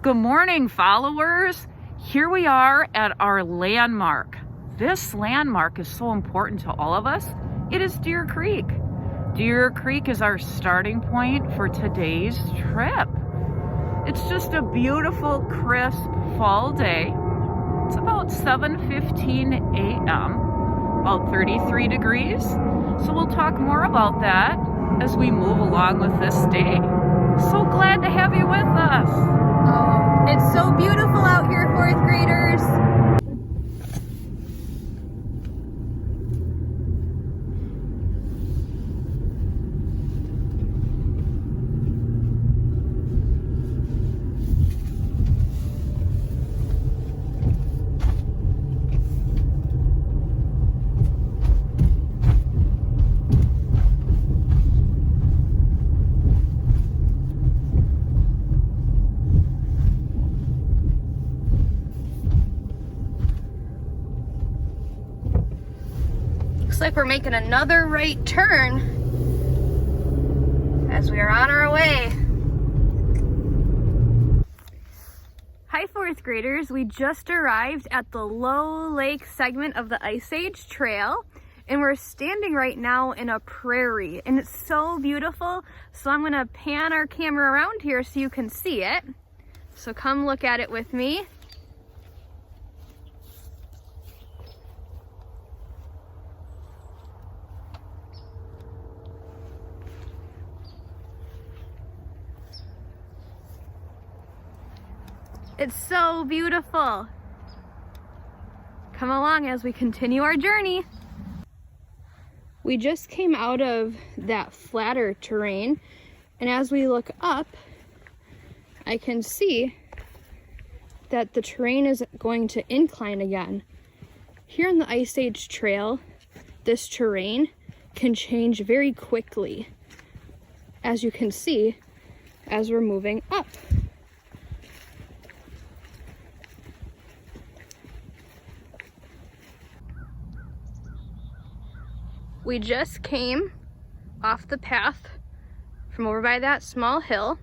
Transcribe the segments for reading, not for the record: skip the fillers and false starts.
Good morning, followers. Here we are at our landmark. This landmark is so important to all of us. It is Deer Creek. Deer Creek is our starting point for today's trip. It's just a beautiful, crisp fall day. It's about 7:15 a.m., about 33 degrees. So we'll talk more about that as we move along with this day. So glad to have you with us. Oh, it's so beautiful out here, fourth graders. Looks like we're making another right turn as we are on our way. Hi, fourth graders. We just arrived at the Loew Lake segment of the Ice Age Trail, and we're standing right now in a prairie, and it's so beautiful. So I'm gonna pan our camera around here so you can see it. So come look at it with me. It's so beautiful. Come along as we continue our journey. We just came out of that flatter terrain, and as we look up, I can see that the terrain is going to incline again. Here on the Ice Age Trail, this terrain can change very quickly, as you can see as we're moving up. We just came off the path from over by that small hill,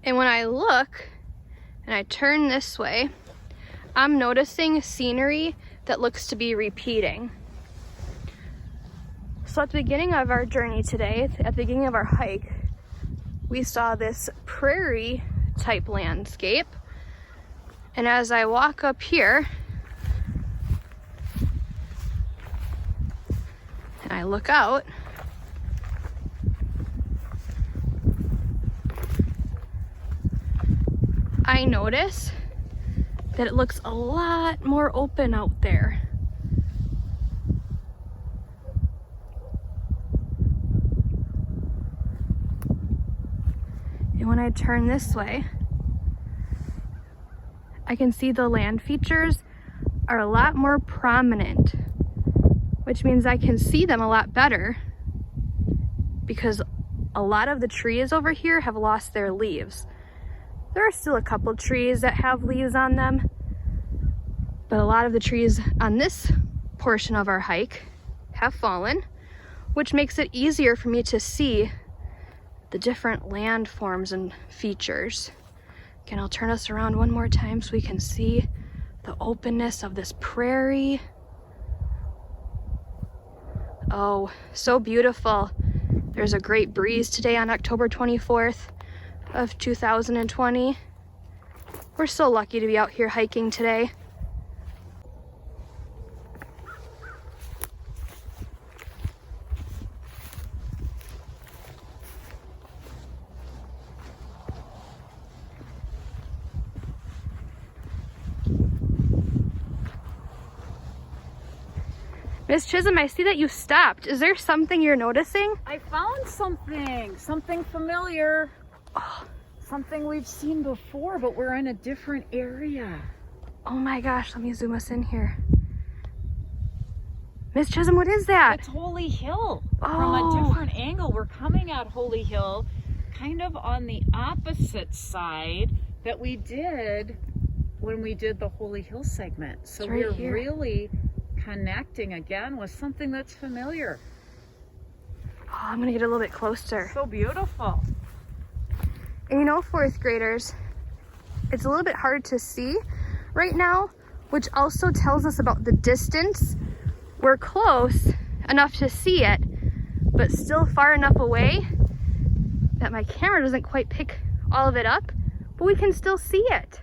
and when I look and I turn this way, I'm noticing scenery that looks to be repeating. So at the beginning of our journey today, at the beginning of our hike, we saw this prairie type landscape, and as I walk up here and I look out, I notice that it looks a lot more open out there. And when I turn this way, I can see the land features are a lot more prominent, which means I can see them a lot better because a lot of the trees over here have lost their leaves. There are still a couple trees that have leaves on them, but a lot of the trees on this portion of our hike have fallen, which makes it easier for me to see the different landforms and features. Again, I'll turn us around one more time so we can see the openness of this prairie. Oh, so beautiful. There's a great breeze today on October 24th of 2020. We're so lucky to be out here hiking today. Miss Chisholm, I see that you stopped. Is there something you're noticing? I found something familiar. Oh, Something we've seen before, but we're in a different area. oh my gosh, let me zoom us in here. Miss Chisholm, what is that? It's Holy Hill. Oh. From a different angle. We're coming at Holy Hill kind of on the opposite side that we did when we did the Holy Hill segment. So It's right we're here. really connecting again with something that's familiar. Oh, I'm gonna get a little bit closer. So beautiful. And you know, fourth graders, It's a little bit hard to see right now, which also tells us about the distance. We're close enough to see it, but still far enough away that my camera doesn't quite pick all of it up, but we can still see it.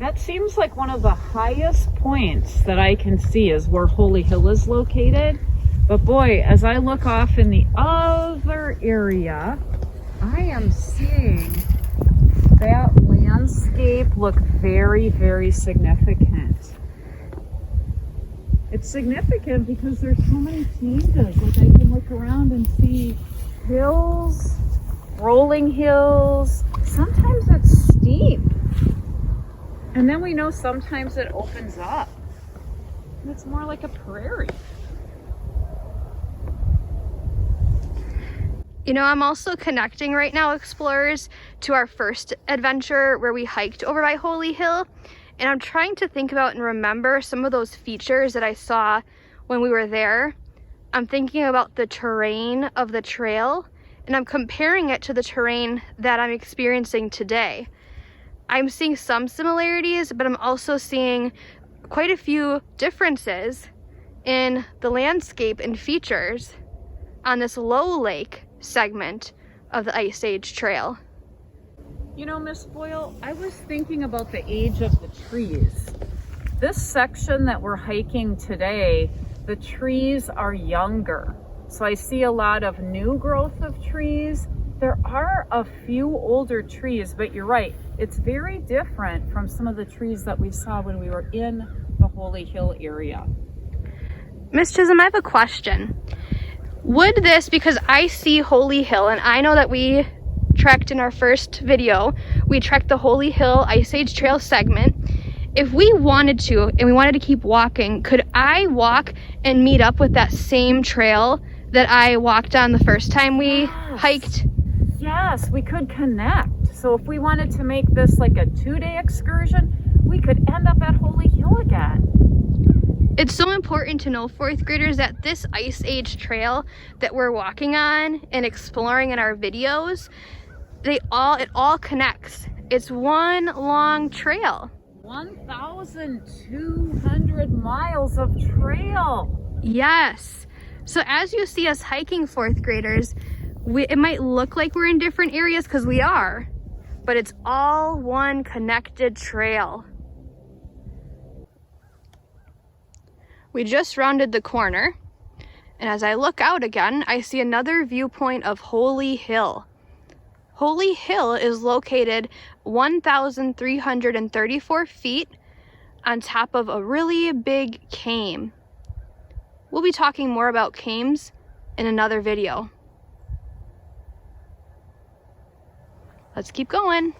That seems like one of the highest points that I can see is where Holy Hill is located. But boy, as I look off in the other area, I am seeing that landscape look very, very significant. It's significant because there's so many changes. Like I can look around and see hills, rolling hills. Sometimes it's steep. And then we know sometimes it opens up. It's more like a prairie. You know, I'm also connecting right now, explorers, to our first adventure where we hiked over by Holy Hill. And I'm trying to think about and remember some of those features that I saw when we were there. I'm thinking about the terrain of the trail, and I'm comparing it to the terrain that I'm experiencing today. I'm seeing some similarities, but I'm also seeing quite a few differences in the landscape and features on this Loew Lake segment of the Ice Age Trail. You know, Miss Boyle, I was thinking about the age of the trees. This section that we're hiking today, the trees are younger. So I see a lot of new growth of trees. There are a few older trees, but you're right. It's very different from some of the trees that we saw when we were in the Holy Hill area. Miss Chisholm, I have a question. Would this, because I see Holy Hill, and I know that we trekked in our first video, we trekked the Holy Hill Ice Age Trail segment. If we wanted to, and we wanted to keep walking, could I walk and meet up with that same trail that I walked on the first time we hiked? Yes, we could connect. So if we wanted to make this like a 2-day excursion, we could end up at Holy Hill again. It's so important to know, 4th graders, that this Ice Age Trail that we're walking on and exploring in our videos, it all connects. It's one long trail. 1,200 miles of trail. Yes. So as you see us hiking, 4th graders, it might look like we're in different areas because we are, but it's all one connected trail. We just rounded the corner, and as I look out again, I see another viewpoint of Holy Hill. Holy Hill is located 1,334 feet on top of a really big came. We'll be talking more about cames in another video. Let's keep going.